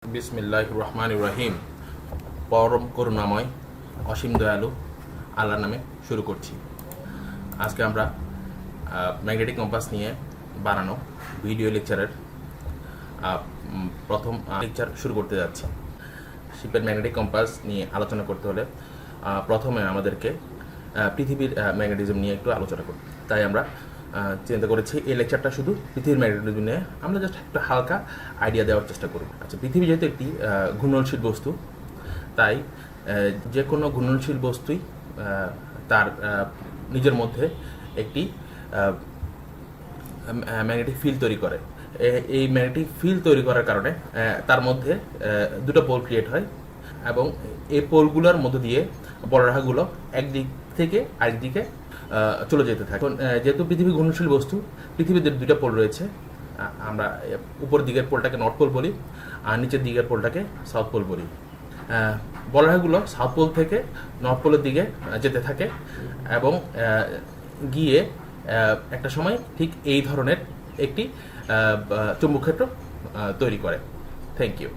বিসমিল্লাহির রহমানির রহিম। পরম করুণাময় অসীম দয়ালু আল্লাহর নামে শুরু করছি। আজকে আমরা ম্যাগনেটিক কম্পাস নিয়ে বানানো ভিডিও লেকচারের প্রথম লেকচার শুরু করতে যাচ্ছি। শিপের ম্যাগনেটিক কম্পাস নিয়ে আলোচনা করতে হলে প্রথমে আমাদেরকে পৃথিবীর ম্যাগনেটিজম নিয়ে একটু আলোচনা করতে, তাই আমরা চিন্তা করেছি এই লেকচারটা শুধু পৃথিবীর ম্যাগনেটিজম নিয়ে আমরা জাস্ট একটা হালকা আইডিয়া দেওয়ার চেষ্টা করব। আচ্ছা, পৃথিবী যেহেতু একটি ঘূর্ণনশীল বস্তু, তাই যে কোনো ঘূর্ণনশীল বস্তুই তার নিজের মধ্যে একটি ম্যাগনেটিক ফিল্ড তৈরি করে। এই ম্যাগনেটিক ফিল্ড তৈরি করার কারণে তার মধ্যে দুটো পোল ক্রিয়েট হয় এবং এই পোলগুলোর মধ্য দিয়ে বলরাশিগুলো একদিক থেকে আরেক দিকে চলে যেতে থাকে। যেহেতু পৃথিবী ঘূর্ণনশীল বস্তু, পৃথিবীতে দুইটা পোল রয়েছে। আমরা উপর দিকের পোলটাকে নর্থ পোল বলি আর নিচের দিকের পোলটাকে সাউথ পোল বলি। বলরাশিগুলো সাউথ পোল থেকে নর্থ পোলের দিকে যেতে থাকে এবং গিয়ে একটা সময় ঠিক এই ধরনের একটি চুম্বক ক্ষেত্র তৈরি করে। Thank you.